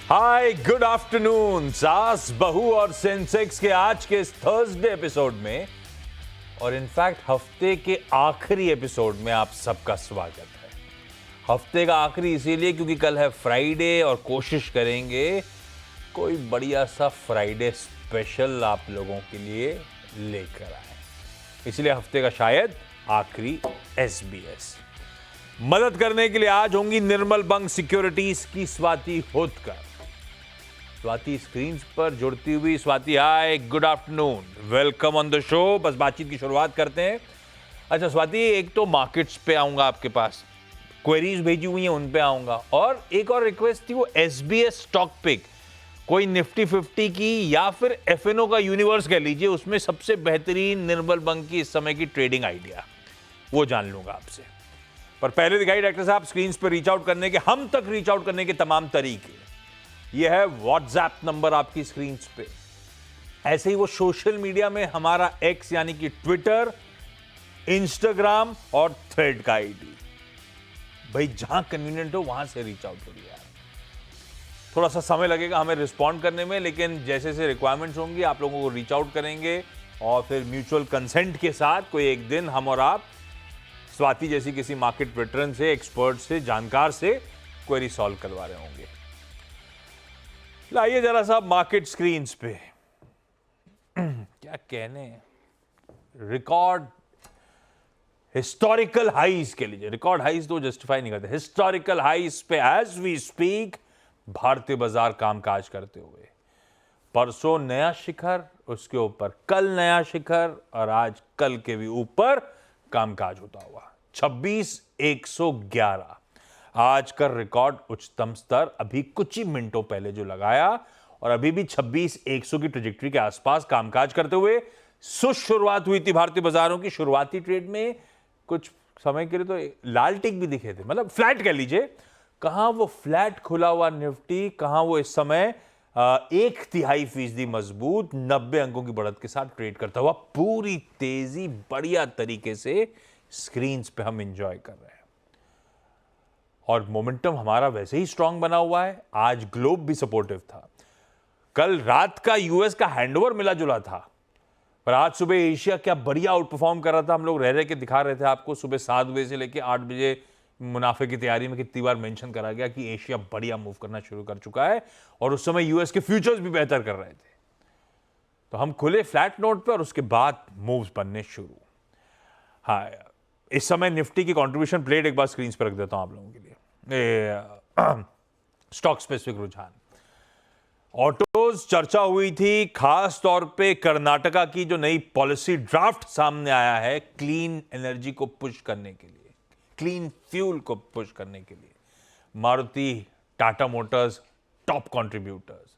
हाय, good afternoon. सास बहू और सेंसेक्स के आज के इस थर्सडे एपिसोड में और इनफैक्ट हफ्ते के आखिरी एपिसोड में आप सबका स्वागत है। हफ्ते का आखिरी इसीलिए क्योंकि कल है फ्राइडे और कोशिश करेंगे कोई बढ़िया सा फ्राइडे स्पेशल आप लोगों के लिए लेकर आए। इसलिए हफ्ते का शायद आखिरी SBS। मदद करने के लिए आज होंगी निर्मल बंग सिक्योरिटीज की स्वाति होतकर। स्वाति स्क्रीन पर जुड़ती हुई। Swati, hi, good afternoon, welcome on the show. बस बातचीत की शुरुआत करते हैं। अच्छा स्वाति, एक तो मार्केट्स पे आऊंगा आपके पास, क्वेरीज भेजी हुई हैं उन पे आऊंगा, और एक और रिक्वेस्ट थी वो SBS स्टॉक पिक, कोई निफ्टी 50 की या फिर FNO का यूनिवर्स कह लीजिए, उसमें सबसे बेहतरीन निर्मल बंग की इस समय की ट्रेडिंग आइडिया वो जान लूंगा आपसे। पर पहले दिखाई डायरेक्टर साहब स्क्रीन पर रीच आउट करने के, हम तक रीच आउट करने के तमाम तरीके। यह है व्हाट्सएप नंबर आपकी स्क्रीन पे। ऐसे ही वो सोशल मीडिया में हमारा एक्स यानी कि ट्विटर, इंस्टाग्राम और थ्रेड का आईडी। भाई जहां कन्वीनियंट हो वहां से रीच आउट करिए यार। थोड़ा सा समय लगेगा हमें रिस्पॉन्ड करने में, लेकिन जैसे जैसे रिक्वायरमेंट्स होंगी आप लोगों को रीच आउट करेंगे और फिर म्यूचुअल कंसेंट के साथ कोई एक दिन हम और आप स्वाति जैसी किसी मार्केट वेटरन से, एक्सपर्ट से, जानकार से क्वेरी सॉल्व करवा रहे होंगे। लाइए जरा सा मार्केट स्क्रीन्स पे। क्या कहने, रिकॉर्ड हिस्टोरिकल हाइज के लिए, रिकॉर्ड हाइज तो जस्टिफाई नहीं करते, हिस्टोरिकल हाइज पे एज वी स्पीक भारतीय बाजार कामकाज करते हुए। परसों नया शिखर, उसके ऊपर कल नया शिखर और आज कल के भी ऊपर कामकाज होता हुआ 26,111 आज का रिकॉर्ड उच्चतम स्तर अभी कुछ ही मिनटों पहले जो लगाया, और अभी भी 26,100 की ट्रेजेक्टरी के आसपास कामकाज करते हुए शुरुआत हुई थी भारतीय बाजारों की। शुरुआती ट्रेड में कुछ समय के लिए तो लाल टिक भी दिखे थे, मतलब फ्लैट कह लीजिए। कहां वो फ्लैट खुला हुआ निफ्टी, कहां वो इस समय 1/3% मजबूत 90 अंकों की बढ़त के साथ ट्रेड करता हुआ पूरी तेजी बढ़िया तरीके से स्क्रीन पे हम एंजॉय कर रहे हैं। और मोमेंटम हमारा वैसे ही स्ट्रांग बना हुआ है। आज ग्लोब भी सपोर्टिव था। कल रात का यूएस का हैंडओवर मिला जुला था, पर आज सुबह एशिया क्या बढ़िया आउट परफॉर्म कर रहा था। हम लोग रह रहे के दिखा रहे थे आपको, सुबह 7 बजे से लेकर 8 बजे मुनाफे की तैयारी में कितनी बार मेंशन करा गया कि एशिया बढ़िया मूव करना शुरू कर चुका है, और उस समय यूएस के फ्यूचर्स भी बेहतर कर रहे थे। तो हम खुले फ्लैट नोट पे और उसके बाद मूव्स बनने शुरू। हाँ, इस समय निफ्टी की कंट्रीब्यूशन प्लेट एक बार स्क्रीन पर रख देता हूं आप लोगों के लिए। स्टॉक स्पेसिफिक रुझान, ऑटोज चर्चा हुई थी, खास तौर पे कर्नाटका की जो नई पॉलिसी ड्राफ्ट सामने आया है क्लीन एनर्जी को पुश करने के लिए, क्लीन फ्यूल को पुश करने के लिए। Maruti, Tata Motors top contributors.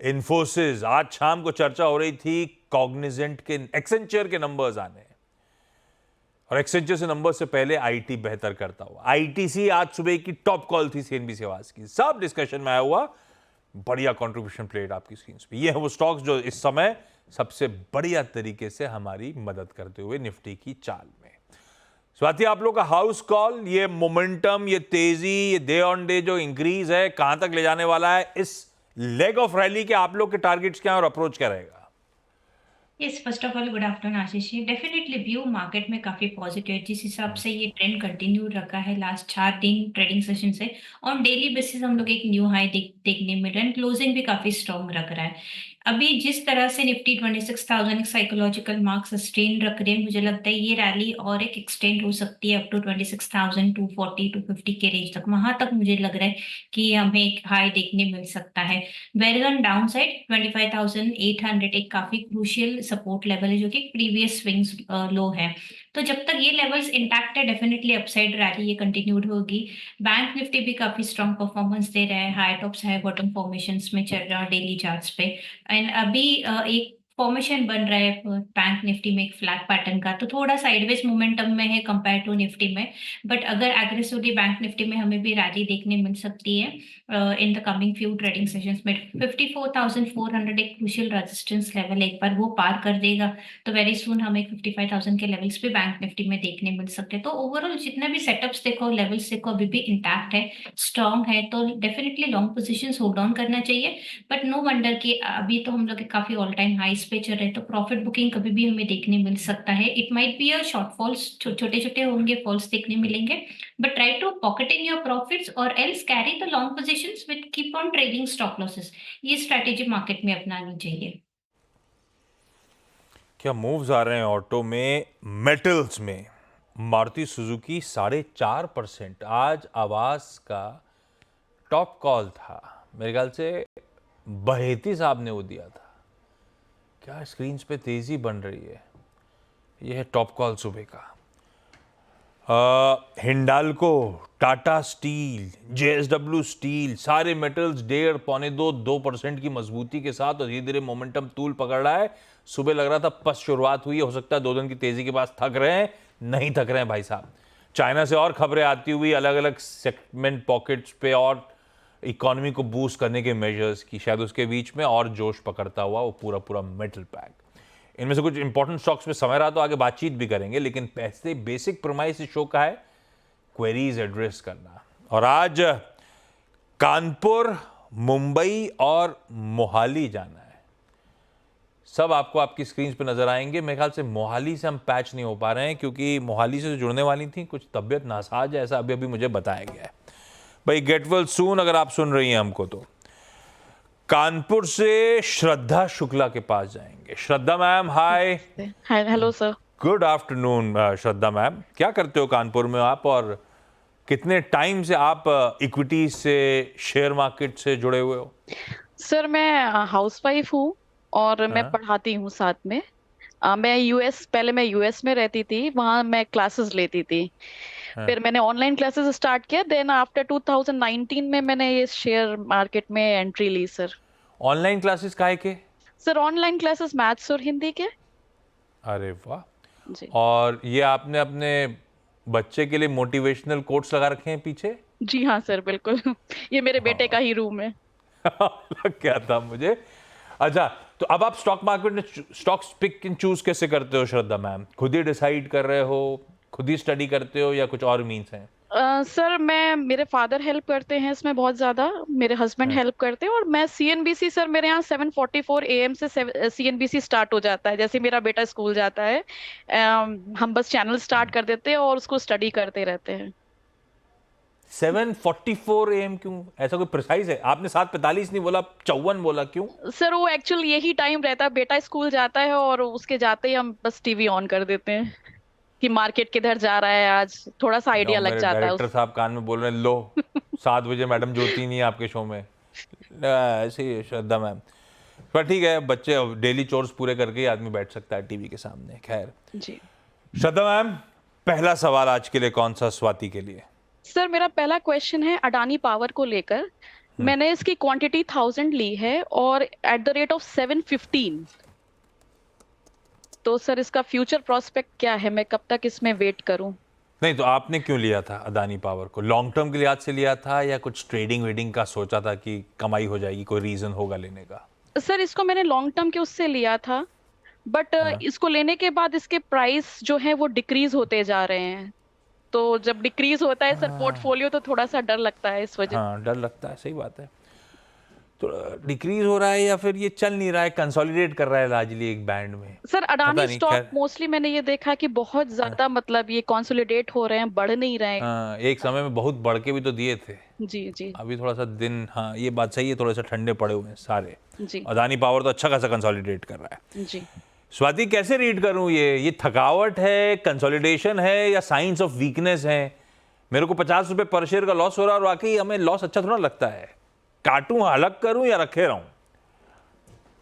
Infosys, आज शाम को चर्चा हो रही थी कॉग्निजेंट के, एक्सेंचर के नंबर्स आने, और एक्सेंचर से नंबर से पहले आईटी बेहतर करता हुआ। आईटीसी आज सुबह की टॉप कॉल थी सीएनबीसी आवाज की, सब डिस्कशन में आया हुआ बढ़िया कंट्रीब्यूशन प्लेट आपकी स्क्रीन पे। ये है वो स्टॉक्स जो इस समय सबसे बढ़िया तरीके से हमारी मदद करते हुए निफ्टी की चाल में। स्वाति, आप लोग का हाउस कॉल, ये मोमेंटम, ये तेजी, ये डे ऑन डे जो इंक्रीज है कहां तक ले जाने वाला है, इस लेग ऑफ रैली के आप लोग के टारगेट्स क्या है और अप्रोच क्या रहेगा? Yes, first of all good afternoon Ashish ji. Definitely view market में काफी पॉजिटिव है। जिस हिसाब से ये ट्रेंड कंटिन्यू रखा है लास्ट 4 दिन ट्रेडिंग सेशन से, ऑन डेली बेसिस हम लोग एक न्यू हाई देखने मिल रहा है। क्लोजिंग भी काफी स्ट्रॉन्ग रख रहा है। अभी जिस तरह से निफ्टी 26,000 एक साइकोलॉजिकल मार्क सस्टेन रख रहे हैं, मुझे लगता है ये रैली और एक एक्सटेंड हो सकती है अप टू 26,240 250 के रेंज तक। वहां तक मुझे लग रहा है कि हमें एक हाई देखने मिल सकता है। वेयर ऑन डाउन साइड 25,800 एक काफी क्रूशियल सपोर्ट लेवल है, जो कि प्रीवियस स्विंग्स लो है। तो जब तक ये लेवल्स इंटैक्ट है, डेफिनेटली अपसाइड रैली ये कंटिन्यूड होगी। बैंक निफ्टी भी काफी स्ट्रॉन्ग परफॉर्मेंस दे रहा है, high tops high bottom formations में चल रहा है डेली चार्ट्स पे। एंड अभी एक फॉर्मेशन बन रहा है बैंक निफ्टी में एक फ्लैग पैटर्न का, तो थोड़ा साइडवेज मोमेंटम में है कंपेयर टू निफ्टी में। बट अगर एग्रेसिवली बैंक निफ्टी में हमें भी रैली देखने मिल सकती है in the coming few trading sessions में। 54,400 एक क्रूशियल रेजिस्टेंस लेवल, एक बार वो पार कर देगा तो वेरी सून हमें 55,000 के लेवल्स पे बैंक निफ्टी में देखने मिल सकते हैं। तो ओवरऑल जितने भी सेटअप्स देखो, लेवल्स देखो, अभी भी इंटैक्ट है, स्ट्रांग है, तो definitely long positions hold on करना चाहिए। बट नो वंडर कि अभी तो हम लोग काफी ऑल टाइम हाइस पे चल रहे हैं, तो प्रॉफिट बुकिंग कभी भी हमें देखने मिल सकता है। It might be a shortfalls, छोटे छोटे होंगे, फॉल्स देखने मिलेंगे, but try to pocket in your profits or else carry the long positions with keep on trading stop losses. ये स्ट्रैटेजी मार्केट में अपनानी चाहिए। क्या मूव्स आ रहे हैं ऑटो में, मेटल्स में। मारुति सुजुकी 4.5%। आज आवास का टॉप कॉल था, मेरे ख्याल से बहेती साहब ने वो दिया था। क्या स्क्रीन पे तेजी बन रही है। ये है टॉप कॉल सुबह का। Hindalco, Tata steel, JSW steel, सारे मेटल्स 1.5-2% की मजबूती के साथ और धीरे धीरे मोमेंटम तूल पकड़ रहा है। सुबह लग रहा था पस्त शुरुआत हुई है, हो सकता है 2 दिन की तेजी के पास थक रहे हैं, नहीं थक रहे हैं भाई साहब। चाइना से और खबरें आती हुई, अलग अलग सेगमेंट पॉकेट्स पे और इकोनॉमी को बूस्ट करने के मेजर्स की, शायद उसके बीच में और जोश पकड़ता हुआ वो पूरा पूरा मेटल पैक। इनमें से कुछ इंपॉर्टेंट स्टॉक्स में समय रहा तो आगे बातचीत भी करेंगे, लेकिन पहले बेसिक प्रमाइस इस शो का है क्वेरीज एड्रेस करना। और आज कानपुर, मुंबई और मोहाली जाना है। सब आपको आपकी स्क्रीन पे नजर आएंगे। मेरे ख्याल से मोहाली से हम पैच नहीं हो पा रहे हैं, क्योंकि मोहाली से जो जुड़ने वाली थी कुछ तबियत नासाज है, ऐसा अभी अभी मुझे बताया गया है। भाई गेट वेल सून अगर आप सुन रही हैं हमको तो। कानपुर से श्रद्धा शुक्ला के पास जाएंगे। Shraddha ma'am, hi. Hello sir. Good afternoon Shraddha ma'am, क्या करते हो कानपुर में आप, और कितने टाइम से आप इक्विटी से, शेयर मार्केट से जुड़े हुए हो? सर मैं हाउसवाइफ हूँ और मैं पढ़ाती हूँ साथ में। पहले मैं यूएस में रहती थी, वहाँ मैं क्लासेस लेती थी। फिर मैंने ऑनलाइन क्लासेस स्टार्ट किया, देन आफ्टर 2019 में मैंने ये शेयर मार्केट में एंट्री ली सर। ऑनलाइन क्लासेस काहे के? सर ऑनलाइन क्लासेस मैथ्स और हिंदी के। अरे वाह। जी और ये आपने अपने बच्चे के लिए मोटिवेशनल कोट्स लगा रखे हैं पीछे? जी हाँ सर, बिल्कुल। ये मेरे बेटे का ही रूम है। लग क्या था मुझे। अच्छा, तो अब आप स्टॉक मार्केट में स्टॉक्स पिक एंड चूज कैसे करते हो श्रद्धा मैम? खुद ही डिसाइड कर रहे हो, खुद ही स्टडी करते हो, या कुछ और मीन्स हैं? सर मेरे फादर हेल्प करते हैं इसमें बहुत ज्यादा, मेरे हस्बैंड हेल्प करते हैं, और मैं सीएनबीसी, सर मेरे यहाँ 7:44 AM से सीएनबीसी स्टार्ट हो जाता है। जैसे मेरा बेटा स्कूल जाता है, हम बस चैनल स्टार्ट कर देते हैं और उसको स्टडी करते रहते हैं। 7:44 AM क्यों? ऐसा कोई प्रिसाइज है? आपने 7:45 नहीं बोला, 54 बोला, क्यों? सर वो एक्चुअली यही टाइम रहता है, बेटा स्कूल जाता है और उसके जाते ही हम बस टीवी ऑन कर देते हैं कि मार्केट किधर जा रहा है, आज थोड़ा सा आइडिया लग मेरे जाता है डायरेक्टर साहब कान में बोल रहे हैं, लो 7 बजे मैडम ज्योति नहीं है आपके शो में। ऐसे ही है श्रद्धा मैम। पर ठीक है, बच्चे डेली चोर्स पूरे करके ही आदमी बैठ सकता है टीवी के सामने। खैर जी। श्रद्धा मैम, पहला सवाल आज के लिए कौन सा स्वाति के लिए? सर मेरा पहला क्वेश्चन है अडानी पावर को लेकर। मैंने इसकी क्वांटिटी 1000 ली है और एट द रेट ऑफ 715। तो सर इसका फ्यूचर प्रोस्पेक्ट क्या है, मैं कब तक इसमें वेट करूं? नहीं तो आपने क्यों लिया था अदानी पावर को? लॉन्ग टर्म के लिहाज से लिया था, या कुछ ट्रेडिंग वेडिंग का सोचा था कि कमाई हो जाएगी, कोई रीजन होगा लेने का? सर इसको मैंने लॉन्ग टर्म के उससे लिया था, बट इसको लेने के बाद इसके प्राइस जो है वो डिक्रीज होते जा रहे हैं। तो जब डिक्रीज होता है सर पोर्टफोलियो, तो थोड़ा सा डर लगता है इस वजह। हाँ, डर लगता है, सही बात है। तो डिक्रीज हो रहा है या फिर ये चल नहीं रहा है, कंसोलिडेट कर रहा है लार्जली एक बैंड में? सर अडानी नहीं, स्टॉक खैर। मोस्टली मैंने ये देखा कि बहुत ज्यादा मतलब ये कंसोलिडेट हो रहे हैं, बढ़ नहीं रहे हैं। हाँ, एक समय में बहुत बढ़ के भी तो दिए थे। जी जी अभी थोड़ा सा दिन, हाँ ये बात सही है, थोड़ा सा ठंडे पड़े हुए हैं सारे। जी अदानी पावर तो अच्छा खासा कंसोलिडेट कर रहा है। जी। स्वाति, कैसे रीड करूं ये थकावट है, कंसोलिडेशन है, या साइंस ऑफ वीकनेस है? मेरे को 50 रुपए पर शेयर का लॉस हो रहा है, और वाकई हमें लॉस अच्छा थोड़ा लगता है। काटूं, अलग करूं, या रखे रहूं?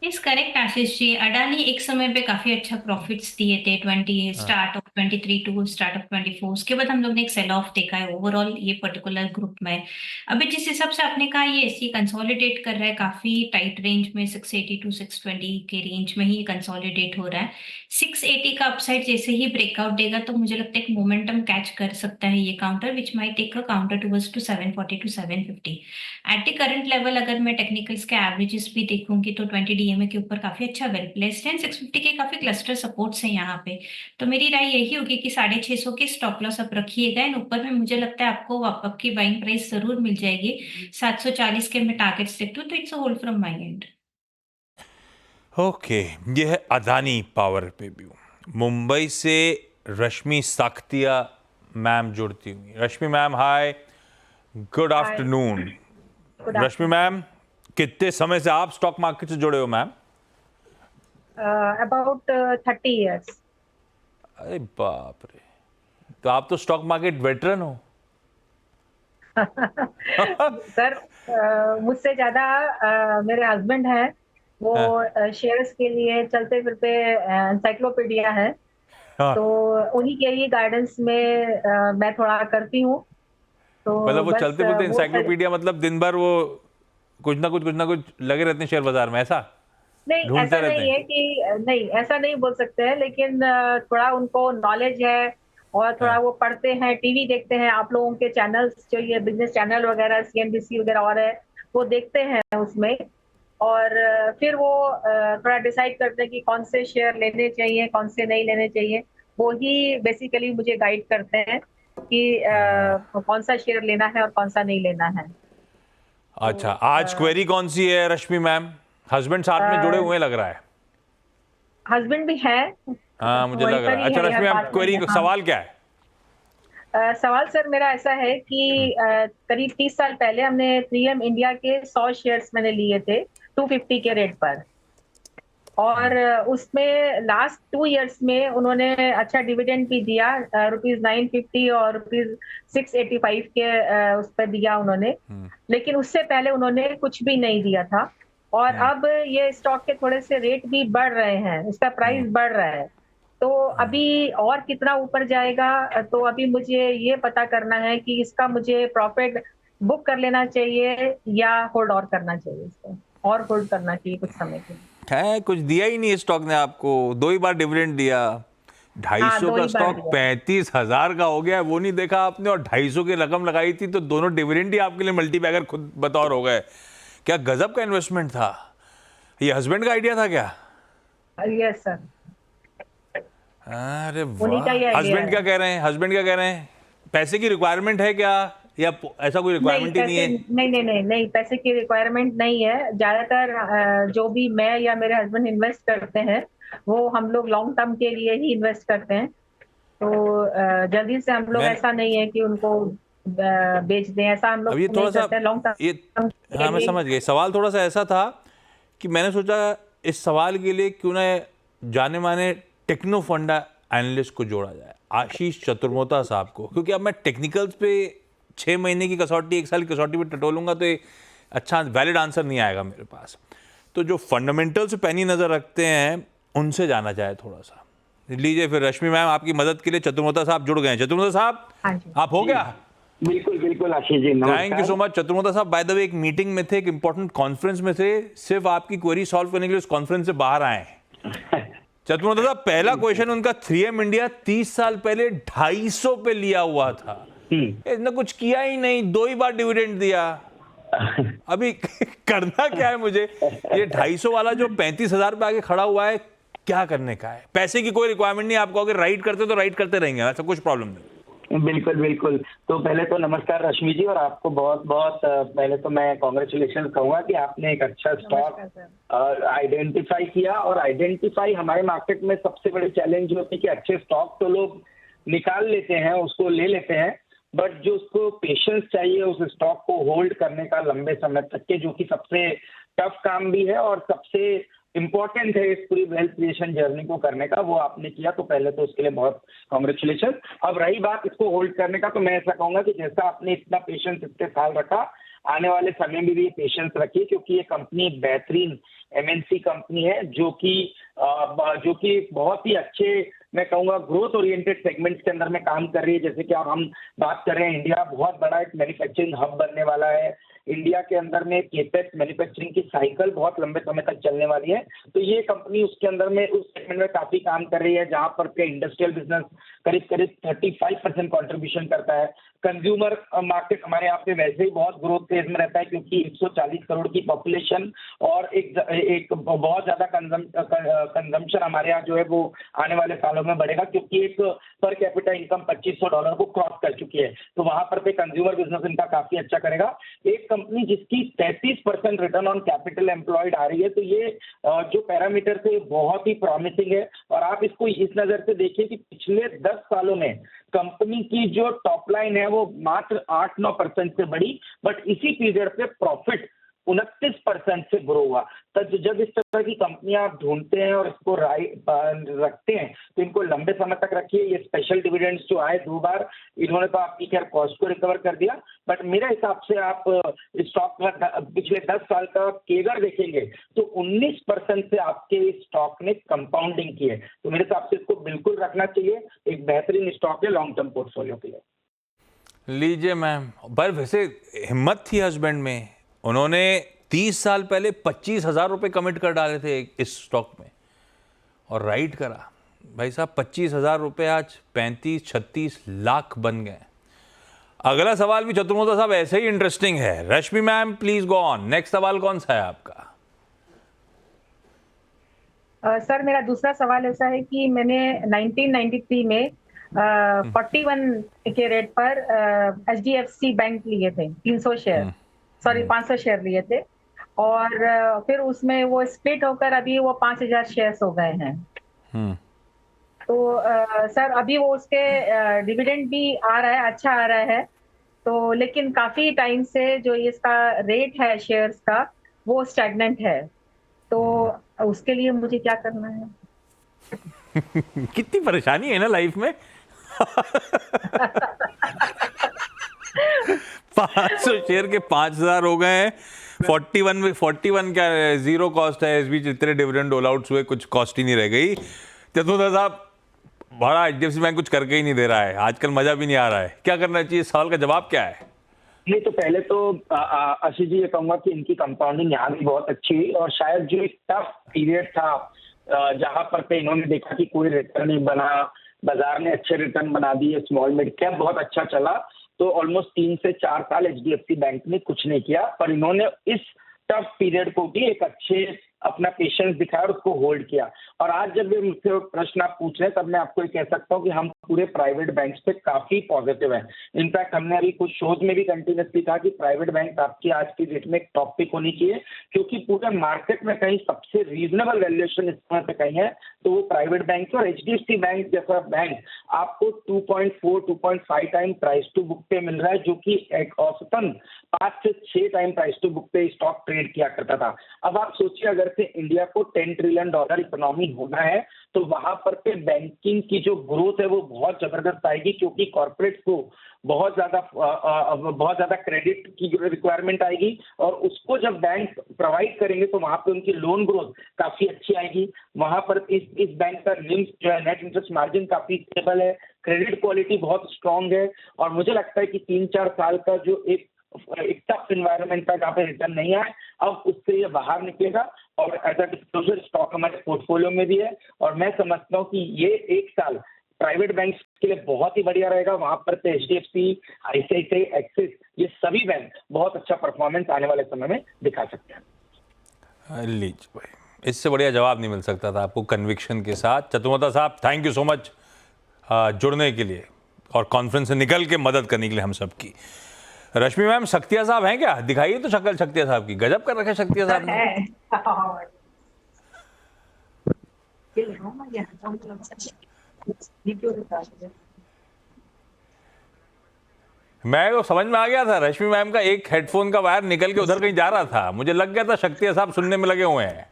इस करेक्ट आशीष जी, अडानी एक समय पे काफी अच्छा प्रॉफिट्स दिए थे 20 start of 23 to start of 24, उसके बाद हम लोग ने एक सेल ऑफ देखा है ओवरऑल ये पर्टिकुलर ग्रुप में। अभी जिस हिसाब से आपने कहा ये एससी कंसोलिडेट कर रहा है काफी टाइट रेंज में, 680 टू 620 के रेंज में ही कंसोलिडेट हो रहा है। 680 का अपसाइड जैसे ही ब्रेकआउट देगा तो मुझे लगता है एक मोमेंटम कैच कर सकता है ये counter, which might take a counter towards to 740 to 750 at the current level. अगर मैं टेक्निकल्स के एवरेजेस भी देखूंगी तो 20 डीएमए के ऊपर काफी अच्छा वेल प्लेस्ड है, 650 के काफी क्लस्टर सपोर्ट्स हैं यहाँ पे। तो मेरी राय यही होगी कि 650 के स्टॉप लॉस आप रखिएगा, एंड ऊपर में मुझे लगता है आपको आपकी बाइंग प्राइस जरूर मिल जाएगी। 740 के मैं टारगेट्स देखती हूँ, तो it's a hold from my and. Okay, ये है अदानी पावर रिव्यू। मुंबई से रश्मि साख्तिया मैम जुड़ती हुई। रश्मि मैम हाय, गुड आफ्टरनून। रश्मि मैम, कितने समय से आप स्टॉक मार्केट से जुड़े हो मैम? About 30 years. अरे बाप रे, तो आप तो स्टॉक मार्केट वेटरन हो। सर मुझसे ज्यादा मेरे हस्बैंड हैं, वो शेयर्स के लिए चलते फिरते एनसाइक्लोपीडिया है, हाँ। तो उन्हीं के ही गाइडेंस में मैं थोड़ा करती हूँ। तो मतलब वो बस, चलते फिरते वो इंसाइक्लोपीडिया, मतलब दिन भर वो कुछ ना कुछ लगे रहते हैं शेयर बाजार में, ऐसा? नहीं, ढूंढते ऐसा रहते नहीं है कि नहीं, ऐसा नहीं बोल सकते हैं, लेकिन थोड़ा उनको नॉलेज है और थोड़ा हाँ। वो पढ़ते हैं, टीवी देखते हैं, आप लोगों के चैनल्स जो ये बिजनेस चैनल वगैरह सीएनबीसी वगैरह और है वो देखते हैं उसमें, और फिर वो थोड़ा डिसाइड करते हैं कि कौन से शेयर लेने चाहिए, कौन से नहीं लेने चाहिए। वो ही बेसिकली मुझे गाइड करते हैं कि कौन सा शेयर लेना है और कौन सा नहीं लेना है। अच्छा, आज क्वेरी कौन सी है रश्मि मैम? हस्बैंड साथ में जुड़े हुए लग रहा है। हस्बैंड भी है। हाँ, मुझे वहीं लग पर रहा है। ही अच्छा है रश्मि यार, मैम, पास में क्वेरी ही है, हाँ। सवाल क्या है? सवाल सर मेरा ऐसा है कि करीब 30 साल पहले हमने 3M इंडिया के 100 शेयर्स मैंने लिए थे 250 के रेट पर, और उसमें लास्ट 2 इयर्स में उन्होंने अच्छा डिविडेंड भी दिया, ₹950 और ₹685 के उस पर दिया उन्होंने। लेकिन उससे पहले उन्होंने कुछ भी नहीं दिया था, और अब ये स्टॉक के थोड़े से रेट भी बढ़ रहे हैं, उसका प्राइस बढ़ रहा है, तो अभी और कितना ऊपर जाएगा, तो अभी मुझे ये पता करना है कि इसका मुझे प्रॉफिट बुक कर लेना चाहिए या होल्ड और करना चाहिए, इसको और होल्ड करना चाहिए कुछ समय के लिए। है, कुछ दिया ही नहीं स्टॉक ने आपको, 2 ही बार डिविडेंड दिया। 250 दो का ही बार स्टॉक दिया। 35,000 का हो गया है, वो नहीं देखा आपने, और 250 की रकम लगाई थी, तो दोनों डिविडेंड ही आपके लिए मल्टीबैगर खुद बतौर हो गए। क्या गजब का इन्वेस्टमेंट था। ये हस्बैंड का आइडिया था क्या? यस सर, अरे उन्हीं का वाह। ही idea हस्बैंड है। क्या कह रहे हैं? हस्बैंड क्या कह रहे हैं? पैसे की रिक्वायरमेंट है क्या, या ऐसा कोई नहीं, रिक्वायरमेंट ही नहीं है? नहीं, पैसे की रिक्वायरमेंट नहीं है। ज्यादातर जो भी मैं या मेरे हस्बैंड इन्वेस्ट करते हैं वो हम लोग लॉन्ग टर्म के लिए ही इन्वेस्ट करते हैं, तो जल्दी से हम लोग ऐसा नहीं है कि उनको बेच दें, ऐसा हम लोग अब ये नहीं थोड़ा सा, करते हैं, लॉन्ग ये, टर्म के हाँ मैं लिए। समझ गई। सवाल थोड़ा सा ऐसा था कि मैंने सोचा इस सवाल के लिए क्यों ना जाने माने टेक्नो फंडा एनालिस्ट को जोड़ा जाए, आशीष चतुर्मोता साहब को, क्योंकि अब मैं टेक्निकल्स पे 6 महीने की कसौटी, 1 साल की कसौटी पे टटोलूंगा तो ये अच्छा वैलिड आंसर नहीं आएगा मेरे पास। तो जो फंडामेंटल से पैनी नज़र रखते हैं उनसे जाना चाहे थोड़ा सा। लीजिए फिर रश्मि मैम, आपकी मदद के लिए चतुर्मोता साहब जुड़ गए हैं। चतुर्मोता साहब, हाँ जी। आप हो गया? बिल्कुल बिल्कुल Ashish ji, thank you so much. Chaturmota साहब, बाय द वे एक मीटिंग में थे, एक इंपॉर्टेंट कॉन्फ्रेंस में थे, सिर्फ आपकी क्वेरी सॉल्व करने के लिए उस कॉन्फ्रेंस से बाहर आए हैं। चतुर्मोता साहब, पहला क्वेश्चन उनका 3M इंडिया 30 साल पहले 250 पे लिया हुआ था, इसने कुछ किया ही नहीं, 2 ही बार डिविडेंड दिया। अभी करना क्या है मुझे? ये 250 वाला जो 35,000 पे आके खड़ा हुआ है, क्या करने का है? पैसे की कोई रिक्वायरमेंट नहीं, आपको अगर राइट करते तो राइट करते रहेंगे, ऐसा कुछ प्रॉब्लम नहीं। बिल्कुल बिल्कुल। तो पहले तो नमस्कार रश्मि जी, और आपको बहुत बहुत पहले तो मैं कॉन्ग्रेचुलेशन कहूंगा कि आपने एक अच्छा स्टॉक आइडेंटिफाई किया, और आइडेंटिफाई हमारे मार्केट में सबसे बड़ी चैलेंज होती है कि अच्छे स्टॉक तो लोग निकाल लेते हैं, उसको ले लेते हैं, बट जो उसको पेशेंस चाहिए उस स्टॉक को होल्ड करने का लंबे समय तक के, जो कि सबसे टफ काम भी है और सबसे इम्पोर्टेंट है इस पूरी वेल्थ क्रिएशन जर्नी को करने का, वो आपने किया, तो पहले तो उसके लिए बहुत कॉन्ग्रेचुलेशन। अब रही बात इसको होल्ड करने का, तो मैं ऐसा कहूंगा कि जैसा आपने इतना पेशेंस इतने साल रखा, आने वाले समय में भी ये पेशेंस रखिए, क्योंकि ये कंपनी एक बेहतरीन MNC कंपनी है जो कि बहुत ही अच्छे मैं कहूंगा ग्रोथ ओरिएंटेड सेगमेंट्स के अंदर में काम कर रही है। जैसे कि अब हम बात कर रहे हैं, इंडिया बहुत बड़ा एक मैन्युफैक्चरिंग हब बनने वाला है। इंडिया के अंदर में केपेक्स मैन्युफैक्चरिंग की साइकिल बहुत लंबे समय तक चलने वाली है। तो ये कंपनी उसके अंदर में उस सेगमेंट में काफी काम कर रही है, जहां पर के इंडस्ट्रियल बिजनेस करीब करीब 35% कंट्रीब्यूशन करता है। कंज्यूमर मार्केट हमारे यहाँ पे वैसे ही बहुत ग्रोथ फेज में रहता है, क्योंकि 140 करोड़ की पॉपुलेशन और एक बहुत ज्यादा कंजम्पशन हमारे यहाँ जो है वो आने वाले सालों में बढ़ेगा, क्योंकि एक पर कैपिटा इनकम $2500 को क्रॉस कर चुकी है। तो वहां पर पे कंज्यूमर बिजनेस इनका काफी अच्छा करेगा। एक कंपनी जिसकी 33% रिटर्न ऑन कैपिटल एम्प्लॉयड आ रही है, तो ये जो पैरामीटर है बहुत ही प्रॉमिसिंग है। और आप इसको इस नजर से देखिए कि पिछले 10 सालों में कंपनी की जो टॉप लाइन है वो मात्र 8-9% से बढ़ी, बट इसी पीरियड पे प्रॉफिट 29% से ग्रो हुआ। तो जब इस तरह की कंपनियां आप ढूंढते हैं और इसको रखते हैं, तो इनको लंबे समय तक रखिए। ये स्पेशल डिविडेंड्स जो आए 2 बार, इन्होंने तो आपकी खैर कॉस्ट को रिकवर कर दिया, बट मेरे हिसाब से आप स्टॉक का पिछले 10 साल का केगर देखेंगे तो 19% से आपके स्टॉक ने कंपाउंडिंग की है। तो मेरे हिसाब से इसको बिल्कुल रखना चाहिए, एक बेहतरीन स्टॉक है लॉन्ग टर्म पोर्टफोलियो के लिए। लीजिए मैम, पर वैसे हिम्मत थी हस्बैंड में, उन्होंने 30 साल पहले 25,000 रुपये कमिट कर डाले थे इस स्टॉक में और राइट करा। भाई साहब 25,000 रुपये आज 35-36 लाख बन गए। अगला सवाल भी चतुर्मोदा साहब ऐसे ही इंटरेस्टिंग है। Rashmi ma'am please go on. Next सवाल कौन सा है आपका? सर मेरा दूसरा सवाल ऐसा है कि मैंने 1993 में 41 के रेट पर HDFC बैंक लिए थे 300 शेयर, सॉरी 500 शेयर लिए थे, और फिर उसमें वो स्प्लिट होकर अभी वो 5000 शेयर्स हो गए हैं। तो सर अभी वो उसके डिविडेंड भी आ रहा है, अच्छा आ रहा है, तो लेकिन काफी टाइम से जो इसका रेट है शेयर्स का वो स्टैग्नेंट है, तो उसके लिए मुझे क्या करना है? कितनी परेशानी है ना लाइफ में। 500 शेयर के 5,000 हो गए हैं। 41 क्या जीरो कॉस्ट है, इस बीच इतने डिविडेंड रोल आउट्स हुए, कुछ कॉस्ट ही नहीं रह गई। चतुर्मोदा साहब बड़ा HDFC बैंक कुछ करके ही नहीं दे रहा है, आजकल मजा भी नहीं आ रहा है, क्या करना चाहिए? सवाल का जवाब क्या है? नहीं, तो पहले तो आशीष जी ये कहूंगा कि इनकी कंपाउंडिंग यहाँ भी बहुत अच्छी हुई, और शायद जो एक टफ पीरियड था जहां पर पे इन्होंने देखा कि कोई रिटर्न नहीं बना, बाजार ने अच्छे रिटर्न बना दिए, स्मॉल मिड कैप बहुत अच्छा चला, तो ऑलमोस्ट 3 से 4 साल HDFC बैंक ने कुछ नहीं किया, पर इन्होंने इस टफ पीरियड को भी एक अच्छे अपना पेशेंस दिखाया और उसको होल्ड किया। और आज जब ये मुझसे प्रश्न आप पूछ रहे हैं, तब मैं आपको ये कह सकता हूँ कि हम पूरे प्राइवेट बैंक्स पे काफी पॉजिटिव हैं। इनफैक्ट हमने अभी कुछ शोज में भी कंटिन्यूसली कहा कि प्राइवेट बैंक आपकी आज की डेट में एक टॉप पिक होनी चाहिए, क्योंकि पूरे मार्केट में कहीं सबसे रीजनेबल वैल्यूएशन इस समय पे कहीं है तो वो प्राइवेट बैंक है। और HDFC बैंक जैसा बैंक आपको 2.4-2.5 टाइम प्राइस टू बुक पे मिल रहा है, जो कि एक औसतन 5 से 6 टाइम प्राइस टू बुक पे स्टॉक ट्रेड किया करता था। अब आप सोचिए, अगर से इंडिया को $10 ट्रिलियन इकोनॉमी होना है, तो वहां पर पे बैंकिंग की जो ग्रोथ है वो बहुत जबरदस्त आएगी, क्योंकि कॉर्पोरेट्स को बहुत ज्यादा क्रेडिट की रिक्वायरमेंट आएगी, और उसको जब बैंक प्रोवाइड करेंगे तो वहां पे उनकी लोन ग्रोथ काफी अच्छी आएगी। वहां पर इस बैंक का निम्स जो है, नेट इंटरेस्ट मार्जिन काफी स्टेबल है, क्रेडिट क्वालिटी बहुत स्ट्रांग है, और मुझे लगता है कि 3-4 साल का जो एक टफ इन्वायरमेंट था जहाँ पे रिटर्न नहीं आए, अब उससे ये बाहर निकलेगा, और एज अ डिस्क्लोजर स्टॉक हमारे पोर्टफोलियो में भी है। और मैं समझता हूँ कि ये 1 साल प्राइवेट बैंक के लिए बहुत ही बढ़िया रहेगा। वहां पर HDFC, ICICI, एक्सिस, ये सभी बैंक बहुत अच्छा परफॉर्मेंस आने वाले समय में दिखा सकते हैं। लीजिए भाई, इससे बढ़िया जवाब नहीं मिल सकता था आपको कन्विक्शन के साथ। चतुर्मोदा साहब थैंक यू सो मच जुड़ने के लिए और कॉन्फ्रेंस से निकल के मदद करने के लिए हम सबकी। रश्मि मैम, शक्तिया साहब हैं क्या? दिखाइए तो शक्ल शक्तिया साहब की, गजब कर रखे शक्तिया साहब ने। मैं तो समझ में आ गया था, रश्मि मैम का एक हेडफोन का वायर निकल के उधर कहीं जा रहा था, मुझे लग गया था शक्तिया साहब सुनने में लगे हुए हैं।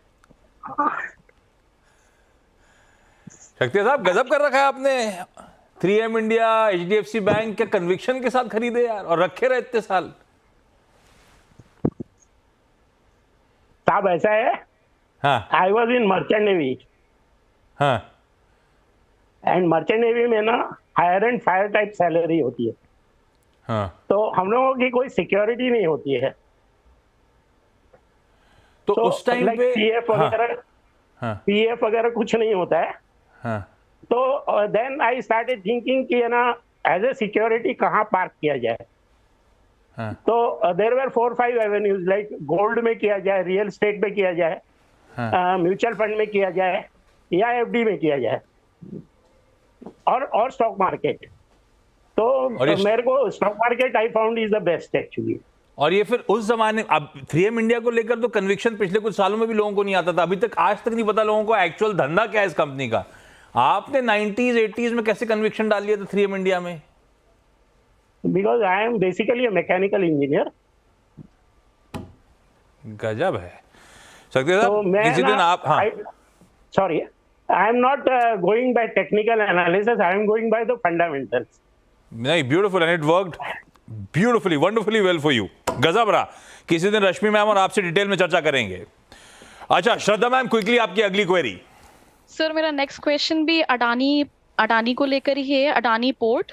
शक्तिया साहब गजब कर रखा है आपने। 3M इंडिया, HDFC बैंक के कन्विक्शन के साथ खरीदे यार, और रखे रहे इतने साल। साहब ऐसा है, हाँ I was in merchant navy, हाँ एंड मर्चेंट नेवी में ना hire and fire type salary होती है, हाँ, तो हम लोगों की कोई सिक्योरिटी नहीं होती है। तो उस टाइम लाइक पे पीएफ हाँ, वगैरह, हाँ, पीएफ वगैरह कुछ नहीं होता है। हाँ, तो देन आई स्टार्टेड थिंकिंग कि है ना एज ए सिक्योरिटी कहाँ पार्क किया जाए। हाँ, तो there were 4-5 avenues, like gold में किया जाए, रियल एस्टेट में किया जाए, हाँ, म्यूचुअल फंड में किया जाए, या एफडी में किया जाए, और स्टॉक मार्केट। तो और ये मेरे को stock market I found is the best actually. और ये फिर उस जमाने, अब 3M इंडिया को लेकर तो कन्विक्शन पिछले कुछ सालों में भी लोगों को नहीं आता था, अभी तक आज तक नहीं पता लोगों को एक्चुअल धंधा क्या है इस कंपनी का। आपने 90s 80s में कैसे कन्विक्शन डाल लिया था 3M इंडिया में? Because I am basically mechanical engineer. गजब है सक्सेना तो साहब, मैं किसी दिन आप, हाँ, sorry, I am not going by technical analysis, I am going by the fundamentals. नहीं, beautiful and it worked beautifully wonderfully well for you. गजब रहा। किसी दिन रश्मि मैम और आपसे डिटेल में चर्चा करेंगे। अच्छा श्रद्धा मैम, क्विकली आपकी अगली क्वेरी। सर मेरा नेक्स्ट क्वेश्चन भी अडानी को लेकर ही है। अडानी पोर्ट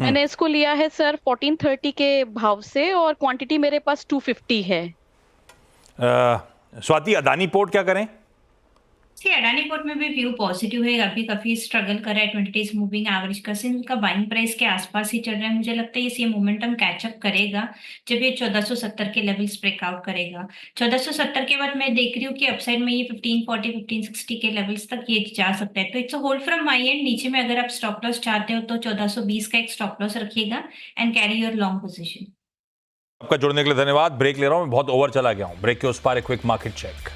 मैंने इसको लिया है सर 1430 के भाव से, और क्वांटिटी मेरे पास 250 है। स्वाति, अदानी पोर्ट क्या करें? सी अडानी पोर्ट में भी व्यू पॉजिटिव है, अभी काफी स्ट्रगल कर रहा है 20 डेज मूविंग एवरेज का, सिंस उनका बाइंग प्राइस के आसपास ही चल रहा है। मुझे लगता है ये मोमेंटम कैचअप करेगा जब ये 1470 के लेवल्स ब्रेकआउट करेगा। 1470 के बाद मैं देख रही हूँ कि अपसाइड में ये 1540 1560 के लेवल्स तक ये जा सकता है। तो it's a hold from my and. नीचे में अगर आप स्टॉप लॉस चाहते हो तो 1420 का एक स्टॉप लॉस रखिएगा and carry your long position. आपका जुड़ने के लिए धन्यवाद। ब्रेक ले रहा हूं, मैं बहुत ओवर चला गया हूं। ब्रेक के उस पार एक क्विक मार्केट चेक।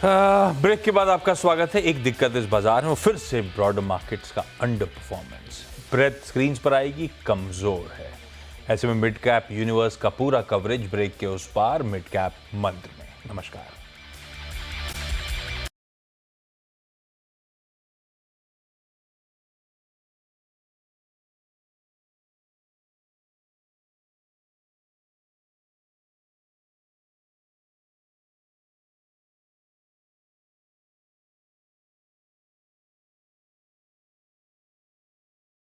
ब्रेक के बाद आपका स्वागत है। एक दिक्कत इस बाजार में, वो फिर से ब्रॉडर मार्केट्स का अंडर परफॉर्मेंस। ब्रेथ स्क्रीन पर आएगी, कमजोर है। ऐसे में मिड कैप यूनिवर्स का पूरा कवरेज ब्रेक के उस पार मिड कैप मंत्र में। नमस्कार।